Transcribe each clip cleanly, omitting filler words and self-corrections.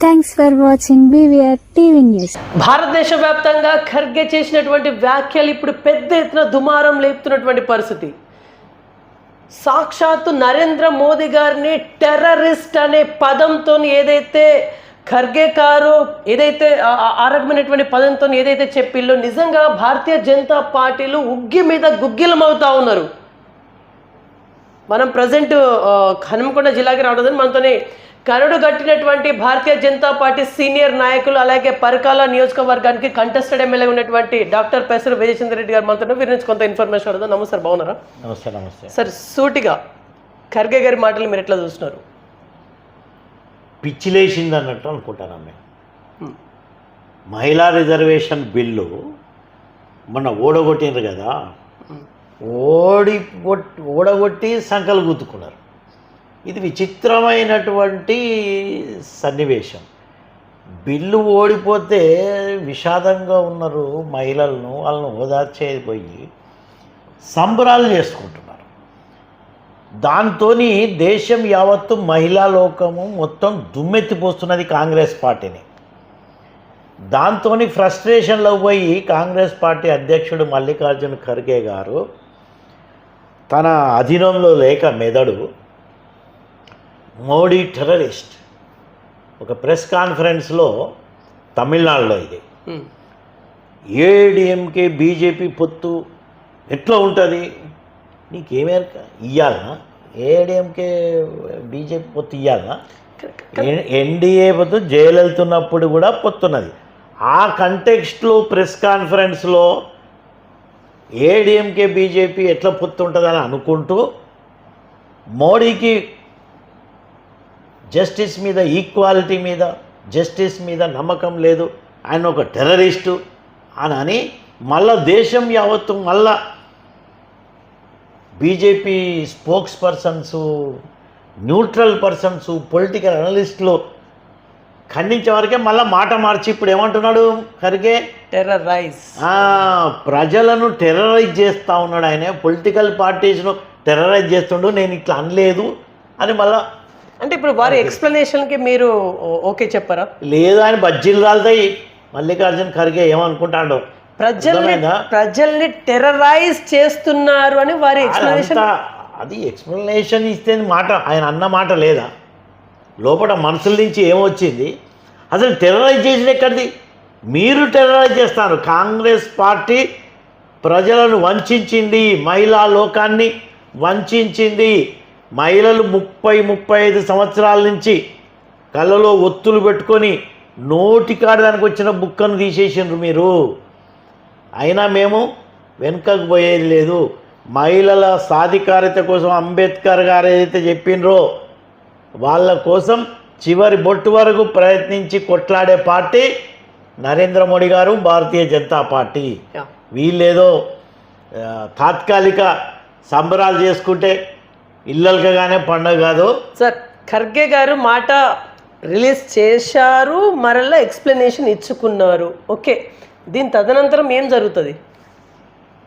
Thanks for watching BVR TV news. భారతదేశ వ్యాప్తంగా ఖర్గే చేసినటువంటి వ్యాఖ్యలు ఇప్పుడు పెద్ద ఎత్తున దుమారం లేపుతున్నటువంటి పరిస్థితి. సాక్షాత్తు నరేంద్ర మోదీ గారిని టెర్రరిస్ట్ అనే పదంతో ఏదైతే ఖర్గే గారు ఏదైతే ఆ రకమైనటువంటి పదంతో ఏదైతే చెప్పిల్లో నిజంగా భారతీయ జనతా పార్టీలు ఉగ్గి మీద గుగ్గిలమవుతా ఉన్నారు. మనం ప్రజెంట్ హనుమకొండ జిల్లాకి రావడం మనతోనే కరడు గట్టినటువంటి భారతీయ జనతా పార్టీ సీనియర్ నాయకులు అలాగే పరకాల నియోజకవర్గానికి కంటెస్టెడ్ ఎమ్మెల్యే ఉన్నటువంటి డాక్టర్ పెసర విజయచంద్ర రెడ్డి గారు మనతో వీరి నుంచి కొంత ఇన్ఫర్మేషన్ అడుగుతాం. నమస్తే సార్, బాగున్నారా? నమస్తే. నమస్తే సార్, సూటిగా ఖర్గే గారి మాటలు మీరు ఎట్లా చూస్తున్నారు? పిచ్చిలేసింది అన్నట్టు అనుకుంటాను. మేము మహిళా రిజర్వేషన్ బిల్లు మొన్న ఓడగొట్టినారు కదా, ఓడగొట్టి సంకలు గుద్దుకున్నారు. ఇది విచిత్రమైనటువంటి సన్నివేశం. బిల్లు ఓడిపోతే విషాదంగా ఉన్నారు మహిళలను, వాళ్ళను ఓదార్చేపోయి సంబరాలు చేసుకుంటున్నారు. దాంతో దేశం యావత్తు మహిళా లోకము మొత్తం దుమ్మెత్తిపోస్తున్నది కాంగ్రెస్ పార్టీని. దాంతో ఫ్రస్ట్రేషన్లో పోయి కాంగ్రెస్ పార్టీ అధ్యక్షుడు మల్లికార్జున ఖర్గే గారు తన అధీనంలో లేక మెదడు మోడీ టెర్రరిస్ట్ ఒక ప్రెస్ కాన్ఫరెన్స్లో తమిళనాడులో ఇది ఏడీఎంకే బీజేపీ పొత్తు ఎట్లా ఉంటుంది నీకేమేరక ఇయ్యాలనా? ఏడీఎంకే బీజేపీ పొత్తు ఇయ్యాలనా? ఎన్డీఏ పొత్తు జైలు కూడా పొత్తున్నది. ఆ కంటెక్స్ట్లో ప్రెస్ కాన్ఫరెన్స్లో ఏడీఎంకే బీజేపీ ఎట్లా పొత్తు ఉంటుందని అనుకుంటూ మోడీకి జస్టిస్ మీద, ఈక్వాలిటీ మీద, జస్టిస్ మీద నమ్మకం లేదు, ఆయన ఒక టెర్రరిస్టు అని మళ్ళా దేశం యావత్తు మళ్ళా BJP spokespersons, neutral persons, political అనలిస్టులు ఖండించే వరకే మళ్ళీ మాట మార్చి ఇప్పుడు ఏమంటున్నాడు ఖర్గే? టెర్రరైజ్, ప్రజలను టెర్రరైజ్ చేస్తూ ఉన్నాడు. ఆయన పొలిటికల్ పార్టీస్ను టెర్రరైజ్ చేస్తుండు, నేను ఇట్లా అనలేదు అని మళ్ళా. అంటే ఇప్పుడు వారి ఎక్స్ప్లెనేషన్కి మీరు ఓకే చెప్పారా? లేదు, ఆయన బజ్జీలు రాలుతాయి. మల్లికార్జున ఖర్గే ఏమనుకుంటాడో ప్రజల్ని టెర్రరైజ్ చేస్తున్నారు అని వారి ఎక్స్ప్లెనేషన్. అది ఎక్స్ప్లెనేషన్ ఇస్తే మాట ఆయన అన్న మాట లేదా? లోపల మనసుల నుంచి ఏమొచ్చింది? అసలు టెర్రరైజ్ చేసిన ఎక్కడిది? మీరు టెర్రరైజ్ చేస్తారు. కాంగ్రెస్ పార్టీ ప్రజలను వంచింది, మహిళా లోకాన్ని వంచింది. మహిళలు 30-35 సంవత్సరాల నుంచి కళ్ళలో ఒత్తులు పెట్టుకొని నోటికాడు దానికి వచ్చిన బుక్కను తీసేసిండ్రు మీరు. అయినా మేము వెనుకకు పోయేది లేదు. మహిళల సాధికారత కోసం అంబేద్కర్ గారు ఏదైతే చెప్పినరో వాళ్ళ కోసం చివరి బొట్టు వరకు ప్రయత్నించి కొట్లాడే పార్టీ నరేంద్ర మోడీ గారు, భారతీయ జనతా పార్టీ. వీళ్ళేదో తాత్కాలిక సంబరాలు చేసుకుంటే ఇళ్ళకగానే పండుగ కాదు. సార్, ఖర్గే గారు మాట రిలీజ్ చేశారు, మరలా ఎక్స్ప్లెనేషన్ ఇచ్చుకున్నారు. ఓకే, దీని తదనంతరం ఏం జరుగుతుంది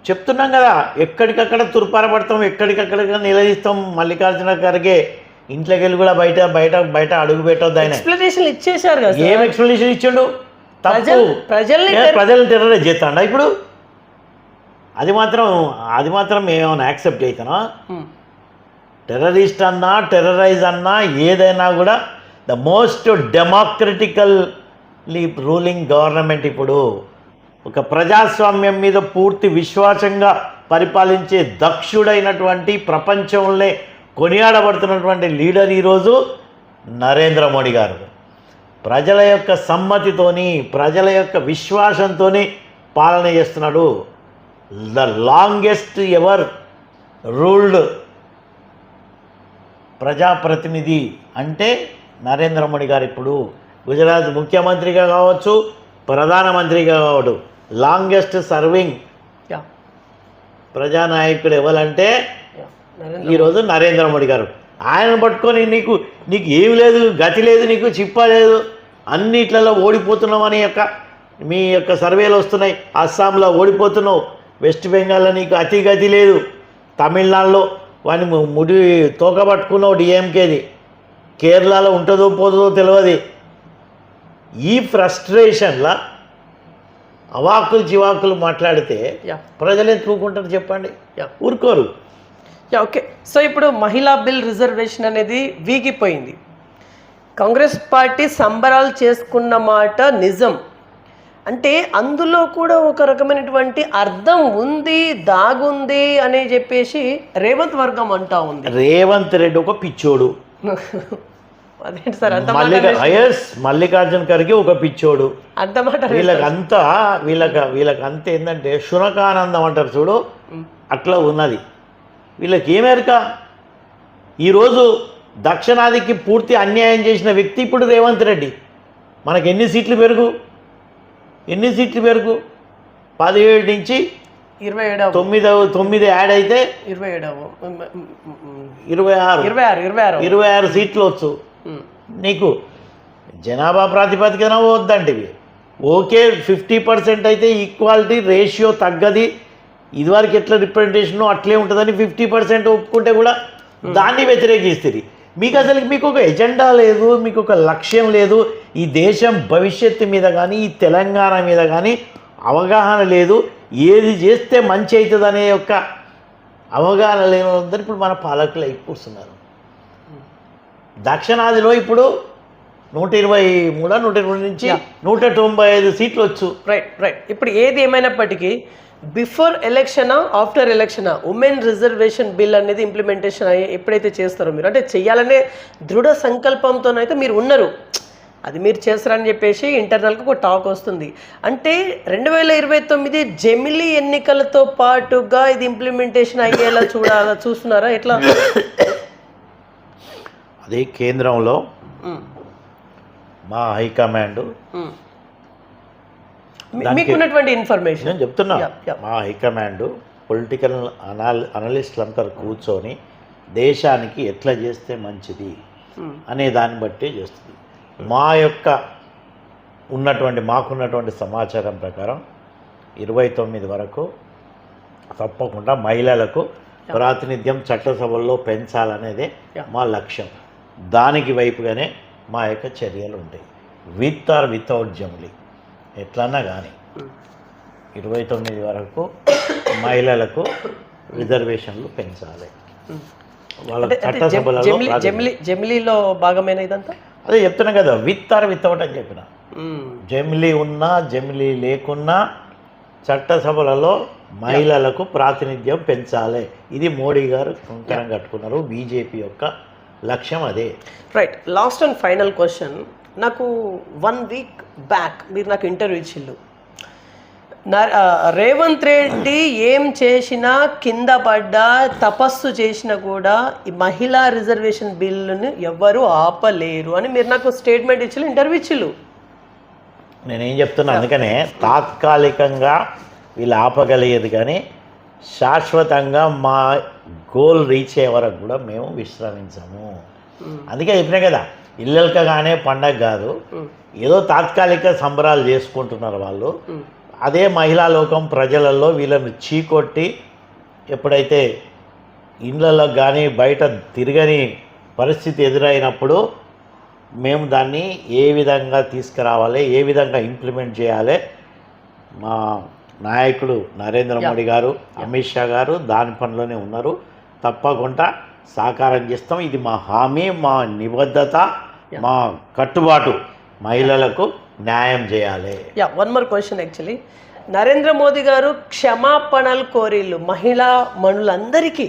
చెప్తున్నాం కదా. ఎక్కడికక్కడ తుర్పారపడతాం, ఎక్కడికక్కడ నిలదీస్తాం. మల్లికార్జున ఖర్గే ఇంట్లోకి వెళ్ళి కూడా బయట అడుగు పెట్టొద్దు. ఆయన ఎక్స్ప్లెనేషన్ ఇచ్చేశారు కదా. ఏం ఎక్స్ప్లెనేషన్ ఇచ్చిండు? ప్రజల్ని టెర్రరైజ్ చేస్తాడా ఇప్పుడు? అది మాత్రం ఏమైనా యాక్సెప్ట్ అవుతానా? టెర్రరిస్ట్ అన్నా, టెర్రరైజ్ అన్నా, ఏదైనా కూడా the most democratically ruling government ఇప్పుడు ఒక ప్రజాస్వామ్యం మీద పూర్తి విశ్వాసంగా పరిపాలించే దక్షుడైనటువంటి, ప్రపంచంలో కొనియాడబడుతున్నటువంటి లీడర్ ఈరోజు నరేంద్ర మోడీ గారు. ప్రజల యొక్క సమ్మతితోని, ప్రజల యొక్క విశ్వాసంతో పాలన చేస్తున్నాడు. ద లాంగెస్ట్ ఎవర్ రూల్డ్ ప్రజాప్రతినిధి అంటే నరేంద్ర మోడీ గారు. ఇప్పుడు గుజరాత్ ముఖ్యమంత్రిగా కావచ్చు, ప్రధానమంత్రిగా కావచ్చు, లాంగెస్ట్ సర్వింగ్ ప్రజానాయకుడు ఎవరంటే ఈరోజు నరేంద్ర మోడీ గారు. ఆయనను పట్టుకొని నీకు ఏమి లేదు, గతి లేదు, నీకు చిప్ప లేదు, అన్నిట్లలో ఓడిపోతున్నావు అని మీ యొక్క సర్వేలు వస్తున్నాయి. అస్సాంలో ఓడిపోతున్నావు, వెస్ట్ బెంగాల్లో నీకు అతి గతి లేదు, తమిళనాడులో వాడిని ముడి తోకబట్టుకున్నావు డిఎంకేది, కేరళలో ఉంటుందో పోతుందో తెలియదు, ఈ ఫ్రస్ట్రేషన్లా అవాకులు చివాకులు మాట్లాడితే ప్రజలు ఎంత ఊరుకుంటారు చెప్పండి? ఊరుకోరు. ఓకే, సో ఇప్పుడు మహిళా బిల్ రిజర్వేషన్ అనేది వీగిపోయింది. కాంగ్రెస్ పార్టీ సంబరాలు చేసుకున్న మాట నిజం. అంటే అందులో కూడా ఒక రకమైనటువంటి అర్థం ఉంది, దాగుంది అని చెప్పేసి రేవంత్ వర్గం అంటా ఉంది. రేవంత్ రెడ్డి ఒక పిచ్చోడు. అదేంటి సార్ అంత మల్లికార్జున్ ఖర్గే ఒక పిచ్చోడు. అంత మాట వీళ్ళకంతా ఏంటంటే శునకానందం అంటారు చూడు, అట్లా ఉన్నది. వీళ్ళకి ఏమేరక ఈరోజు దక్షిణాదికి పూర్తి అన్యాయం చేసిన వ్యక్తి ఇప్పుడు రేవంత్ రెడ్డి. మనకు ఎన్ని సీట్లు పెరుగు 17 నుంచి 9 యాడ్ అయితే 26 సీట్లు వచ్చు. నీకు జనాభా ప్రాతిపదికన వద్దంటివి. ఓకే 50% అయితే ఈక్వాలిటీ రేషియో తగ్గది, ఇదివరకు ఎట్లా రిప్రజెంటేషన్ అట్లే ఉంటుందని 50% ఒప్పుకుంటే కూడా దాన్ని వ్యతిరేకిస్తుంది. మీకు ఒక ఎజెండా లేదు, మీకు ఒక లక్ష్యం లేదు, ఈ దేశం భవిష్యత్తు మీద కానీ ఈ తెలంగాణ మీద కానీ అవగాహన లేదు, ఏది చేస్తే మంచి అవుతుంది అనే యొక్క అవగాహన లేని ఇప్పుడు మన పాలకులు అయిపోతున్నారు. దక్షిణాదిలో ఇప్పుడు 123 నుంచి 195 సీట్లు వచ్చు. రైట్. ఇప్పుడు ఏది ఏమైనప్పటికీ బిఫోర్ ఎలక్షనా ఆఫ్టర్ ఎలక్షనా ఉమెన్ రిజర్వేషన్ బిల్ అనేది ఇంప్లిమెంటేషన్ ఎప్పుడైతే చేస్తారో మీరు, అంటే చెయ్యాలనే దృఢ సంకల్పంతోనైతే మీరు ఉన్నారు, అది మీరు చేస్తారని చెప్పేసి ఇంటర్నల్గా ఒక టాక్ వస్తుంది. అంటే 2029 జమిలీ ఎన్నికలతో పాటుగా ఇది ఇంప్లిమెంటేషన్ అయ్యేలా చూస్తున్నారా ఎట్లా? అదే కేంద్రంలో మా హైకమాండ్ మీకున్నటువంటి ఇన్ఫర్మేషన్ నేను చెప్తున్నా. మా హైకమాండ్ పొలిటికల్ అనలిస్టులంతా కూర్చొని దేశానికి ఎట్లా చేస్తే మంచిది అనే దాన్ని బట్టి చేస్తుంది. మాకున్నటువంటి సమాచారం ప్రకారం 29 వరకు తప్పకుండా మహిళలకు ప్రాతినిధ్యం చట్టసభల్లో పెంచాలనేదే మా లక్ష్యం. దానికి వైపుగానే మా యొక్క చర్యలు ఉంటాయి. విత్ ఆర్ వితౌట్ జమిలీ ఎట్లన్నా కానీ 29 వరకు మహిళలకు రిజర్వేషన్లు పెంచాలి. వాళ్ళ చట్టసభలలో జమిలీలో భాగమైన ఇదంతా అదే చెప్తున్నా కదా, విత్ ఆర్ వితౌట్ అని చెప్పిన. జమిలీ ఉన్నా జమిలీ లేకున్నా చట్టసభలలో మహిళలకు ప్రాతినిధ్యం పెంచాలి. ఇది మోడీ గారు కంకణం కట్టుకున్నారు. బీజేపీ యొక్క లక్ష్యం అదే. Right. Last and final question. నాకు 1 వీక్ బ్యాక్ మీరు నాకు ఇంటర్వ్యూ ఇచ్చిళ్ళు. రేవంత్ రెడ్డి ఏం చేసినా కింద పడ్డా తపస్సు చేసినా కూడా ఈ మహిళా రిజర్వేషన్ బిల్లుని ఎవ్వరూ ఆపలేరు అని మీరు నాకు స్టేట్మెంట్ ఇచ్చిళ్ళు, ఇంటర్వ్యూ ఇచ్చిళ్ళు. నేనేం చెప్తున్నా, అందుకనే తాత్కాలికంగా వీళ్ళు ఆపగలిగేది కానీ శాశ్వతంగా మా గోల్ రీచ్ అయ్యే వరకు కూడా మేము విశ్రమించము. అందుకే చెప్పినా కదా, ఇల్లెలకగానే పండగ కాదు, ఏదో తాత్కాలిక సంబరాలు చేసుకుంటున్నారు వాళ్ళు. అదే మహిళా లోకం ప్రజలలో వీళ్ళని చీకొట్టి ఎప్పుడైతే ఇండ్లలో కానీ బయట తిరగని పరిస్థితి ఎదురైనప్పుడు మేము దాన్ని ఏ విధంగా తీసుకురావాలి, ఏ విధంగా ఇంప్లిమెంట్ చేయాలి, మా నాయకుడు నరేంద్ర మోడీ గారు, అమిత్ షా గారు దాని పనిలోనే ఉన్నారు. తప్పకుండా సాకారం చేస్తాం. ఇది మా హామీ, మా నిబద్ధత, మా కట్టుబాటు. మహిళలకు న్యాయం చేయాలి. One more question. Actually Narendra Modi గారు క్షమాపణలు కోరిళ్ళు మహిళా మనులందరికీ.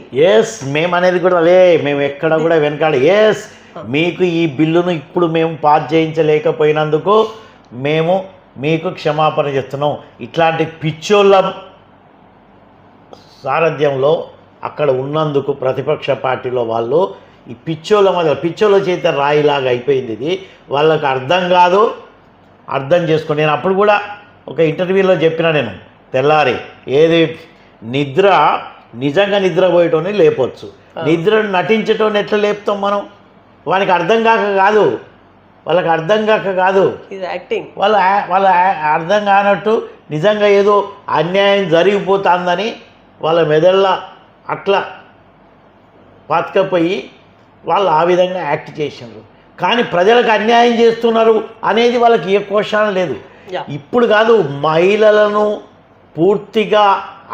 మేము అనేది కూడా మేము ఎక్కడ కూడా వెనకాడ. మీకు ఈ బిల్లును ఇప్పుడు మేము పాస్ చేయించలేకపోయినందుకు మేము మీకు క్షమాపణ చేస్తున్నాం. ఇట్లాంటి పిచ్చోళ్ళ సారథ్యంలో అక్కడ ఉన్నందుకు ప్రతిపక్ష పార్టీలో వాళ్ళు ఈ పిచ్చోళ్ళ చేత రాయిలాగా అయిపోయింది. ఇది వాళ్ళకు అర్థం కాదు, అర్థం చేసుకోండి. నేను అప్పుడు కూడా ఒక ఇంటర్వ్యూలో చెప్పిన, నేను తెల్లారి ఏది నిజంగా నిద్రపోయేటోని లేపొచ్చు, నిద్రను నటించేటోని ఎట్లా లేపుతాం మనం? వాళ్ళకి అర్థం కాక కాదు, వాళ్ళకి అర్థం కాక కాదు, యాక్టింగ్. వాళ్ళ అర్థం కానట్టు నిజంగా ఏదో అన్యాయం జరిగిపోతుందని వాళ్ళ మెదళ్ళ అట్లా పాతకపోయి వాళ్ళు ఆ విధంగా యాక్ట్ చేసినారు. కానీ ప్రజలకు అన్యాయం చేస్తున్నారు అనేది వాళ్ళకి ఏ క్వశ్చన్ లేదు. Yeah. ఇప్పుడు కాదు, మహిళలను పూర్తిగా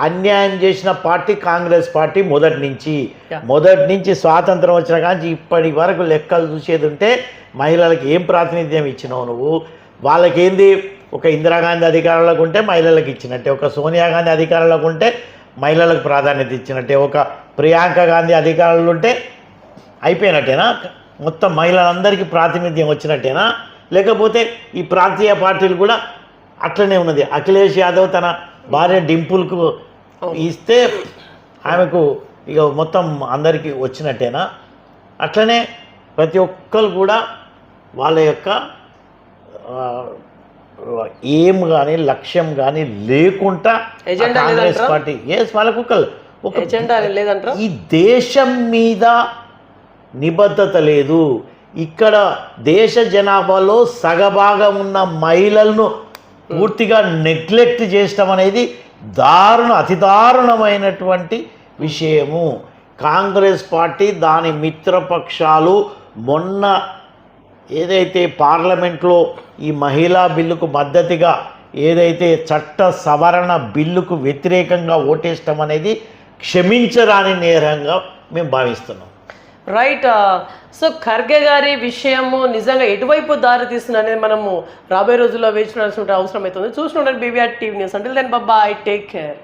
అన్యాయం చేసిన పార్టీ కాంగ్రెస్ పార్టీ మొదటి నుంచి స్వాతంత్రం వచ్చిన కానీ ఇప్పటి వరకు లెక్కలు చూసేది ఉంటే మహిళలకు ఏం ప్రాతినిధ్యం ఇచ్చినావు నువ్వు? వాళ్ళకేంది, ఒక ఇందిరాగాంధీ అధికారంలోకి ఉంటే మహిళలకు ఇచ్చినట్టే, ఒక సోనియా గాంధీ అధికారంలోకి ఉంటే మహిళలకు ప్రాధాన్యత ఇచ్చినట్టే, ఒక ప్రియాంక గాంధీ అధికారంలో ఉంటే అయిపోయినట్టేనా? మొత్తం మహిళలందరికీ ప్రాతినిధ్యం వచ్చినట్టేనా? లేకపోతే ఈ ప్రాంతీయ పార్టీలు కూడా అట్లనే ఉన్నది. అఖిలేష్ యాదవ్ తన భార్య డింపుల్కు ఇస్తే ఆమెకు ఇక మొత్తం అందరికీ వచ్చినట్టేనా? అట్లనే ప్రతి ఒక్కరు కూడా వాళ్ళ యొక్క ఏం కానీ లక్ష్యం కానీ లేకుండా కాంగ్రెస్ పార్టీ వాళ్ళకు ఒక ఈ దేశం మీద నిబద్ధత లేదు. ఇక్కడ దేశ జనాభాలో సగభాగం ఉన్న మహిళలను పూర్తిగా నెగ్లెక్ట్ చేయడం అనేది అతి దారుణమైనటువంటి విషయము. కాంగ్రెస్ పార్టీ దాని మిత్రపక్షాలు మొన్న ఏదైతే పార్లమెంట్లో ఈ మహిళా బిల్లుకు మద్దతుగా ఏదైతే చట్ట సవరణ బిల్లుకు వ్యతిరేకంగా ఓటేయడం అనేది క్షమించరాని నేరంగా మేము భావిస్తున్నాం. రైట్. సో ఖర్గే గారి విషయము నిజంగా ఎటువైపు దారి తీస్తుంది అనేది మనము రాబోయే రోజుల్లో వేచి చూడాల్సిన అవసరం అవుతుంది. చూస్తుండండి BVR TV news. Until then bye, take care.